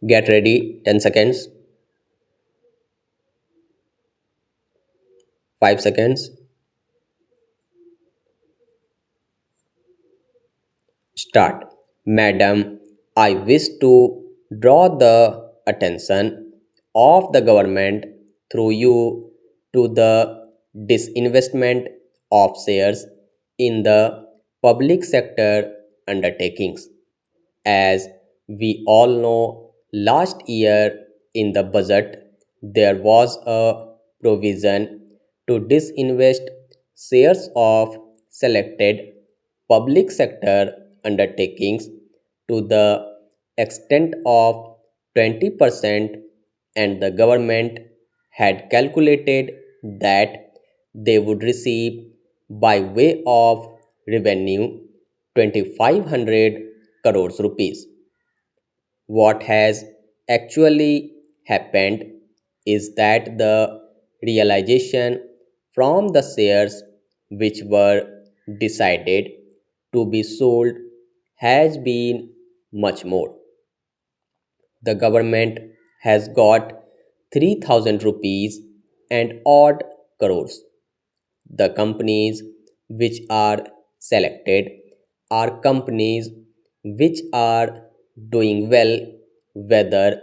Get ready, 10 seconds, 5 seconds, start. Madam, I wish to draw the attention of the government through you to the disinvestment of shares in the public sector undertakings. As we all know, last year in the budget, there was a provision to disinvest shares of selected public sector undertakings to the extent of 20%, and the government had calculated that they would receive by way of revenue 2500 crores rupees. What has actually happened is that the realization from the shares which were decided to be sold has been much more. The government has got 3000 rupees and odd crores. The companies which are selected are companies which are doing well, whether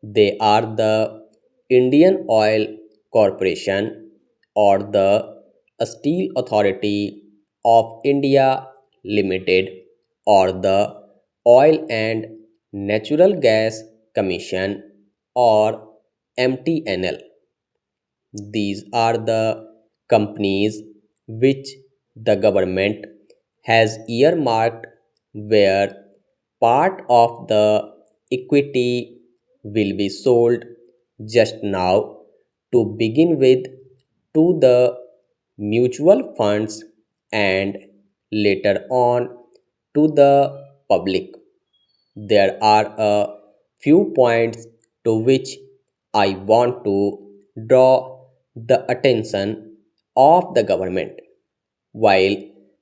they are the Indian Oil Corporation or the Steel Authority of India Limited or the Oil and Natural Gas Commission or MTNL. These are the companies which the government has earmarked, where part of the equity will be sold just now to begin with to the mutual funds and later on to the public. There are a few points to which I want to draw the attention of the government. While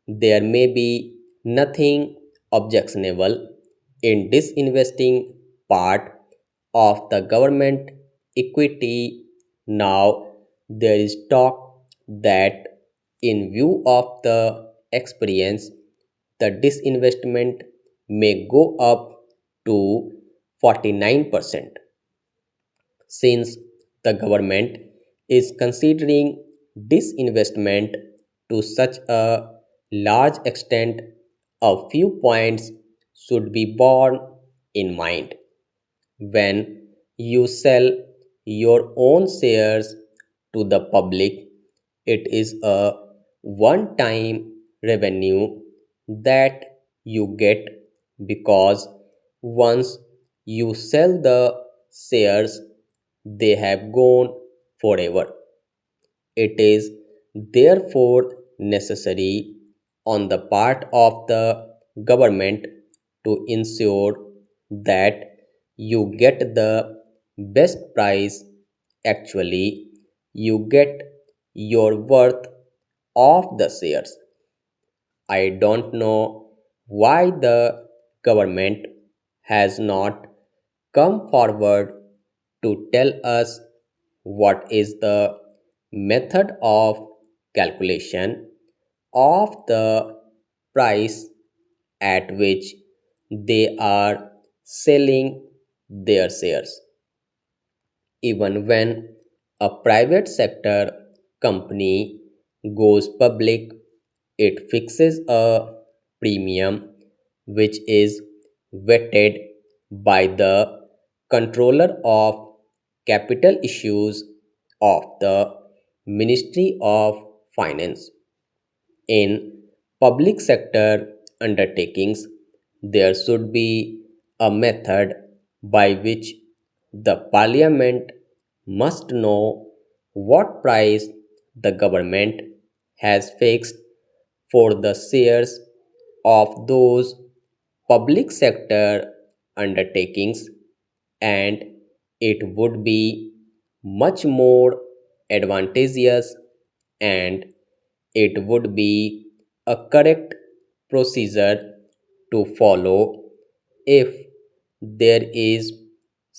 there may be nothing objectionable in disinvesting part of the government equity, now there is talk that, in view of the experience, the disinvestment may go up to 49%. Since the government is considering disinvestment to such a large extent, a few points should be borne in mind. When you sell your own shares to the public, it is a one time revenue that you get, because once you sell the shares, they have gone forever. It is therefore necessary on the part of the government to ensure that you get the best price. Actually, you get your worth of the shares. I don't know why the government has not come forward to tell us what is the method of calculation of the price at which they are selling their shares. Even when a private sector company goes public, it fixes a premium which is vetted by the controller of capital issues of the Ministry of Finance. In public sector undertakings, there should be a method by which the parliament must know what price the government has fixed for the shares of those public sector undertakings, and it would be much more advantageous, and it would be a correct procedure to follow if there is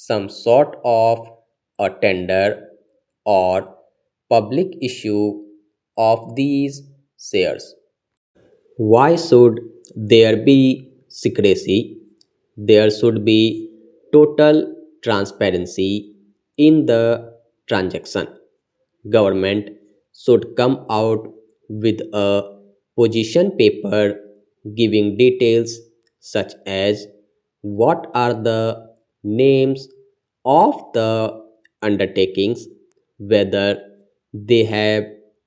some sort of a tender or public issue of these shares. Why should there be secrecy? There should be total transparency in the transaction. Government should come out with a position paper giving details such as what are the names of the undertakings, whether they have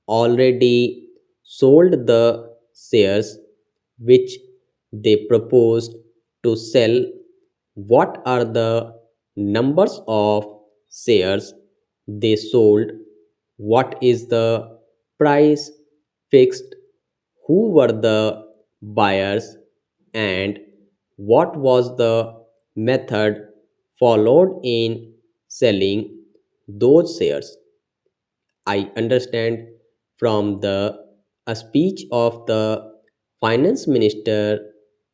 already sold the shares which they proposed to sell, what are the numbers of shares they sold, what is the price fixed, who were the buyers, and what was the method followed in selling those shares. I understand from the a speech of the finance minister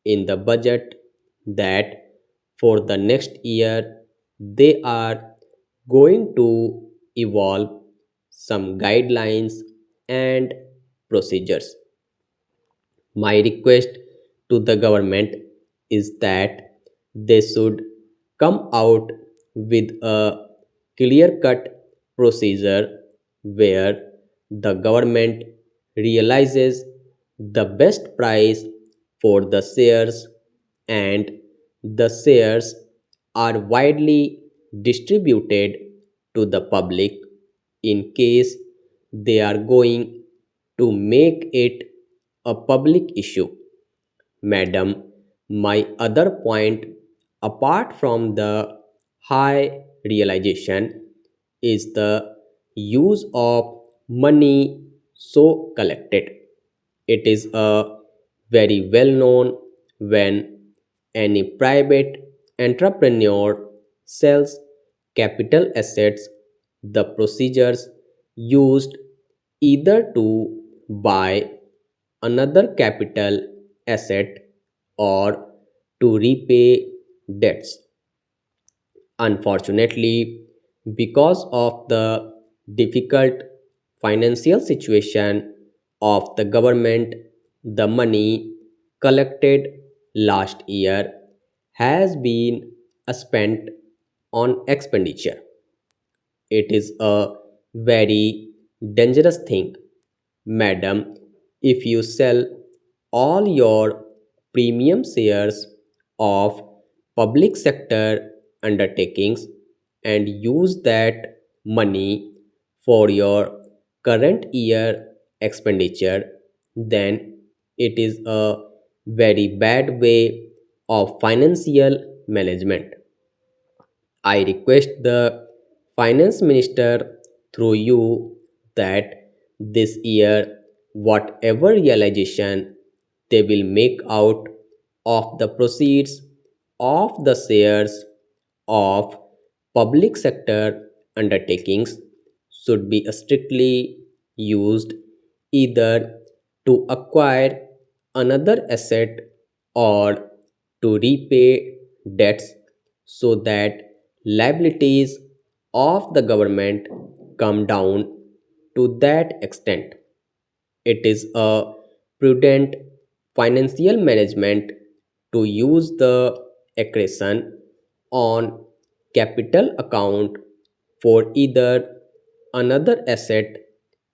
in the budget that for the next year they are going to evolve some guidelines and procedures. My request to the government is that they should come out with a clear cut procedure where the government realizes the best price for the shares and the shares are widely distributed to the public in case they are going to make it a public issue. Madam, my other point, apart from the high realization, is the use of money so collected. It is a very well known when any private entrepreneur sells capital assets, the procedures used either to buy another capital asset or to repay debts. Unfortunately, because of the difficult financial situation of the government, the money collected last year has been spent on expenditure. It is a very dangerous thing. Madam, if you sell all your premium shares of public sector undertakings and use that money for your current year expenditure, then it is a very bad way of financial management. I request the finance minister through you that this year, whatever realization they will make out of the proceeds of the shares of public sector undertakings should be strictly used either to acquire another asset or to repay debts so that liabilities of the government come down to that extent. It is a prudent financial management to use the accretion on capital account for either another asset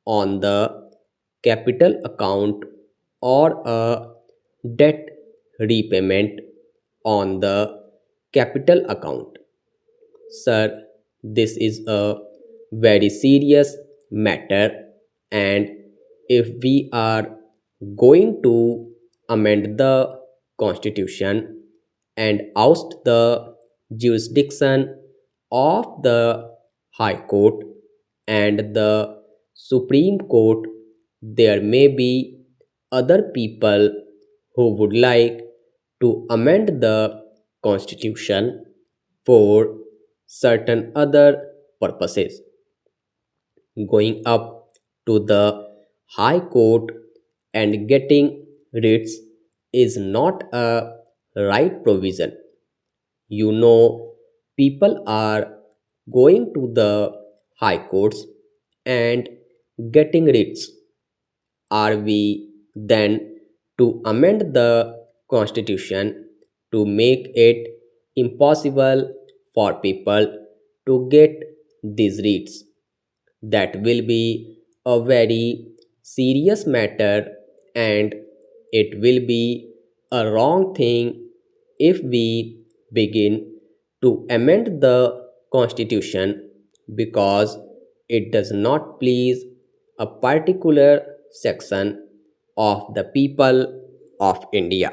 on the capital account or a debt repayment on the capital account. Sir, this is a very serious matter, and if we are going to amend the constitution and oust the jurisdiction of the High Court and the Supreme Court, there may be other people who would like to amend the constitution for certain other purposes. Going up to the High Court and getting writs is not a right provision. You know people are going to the high courts and getting writs. Are we then to amend the constitution to make it impossible for people to get these writs? That will be a very serious matter, and it will be a wrong thing if we begin to amend the constitution because it does not please a particular section of the people of India.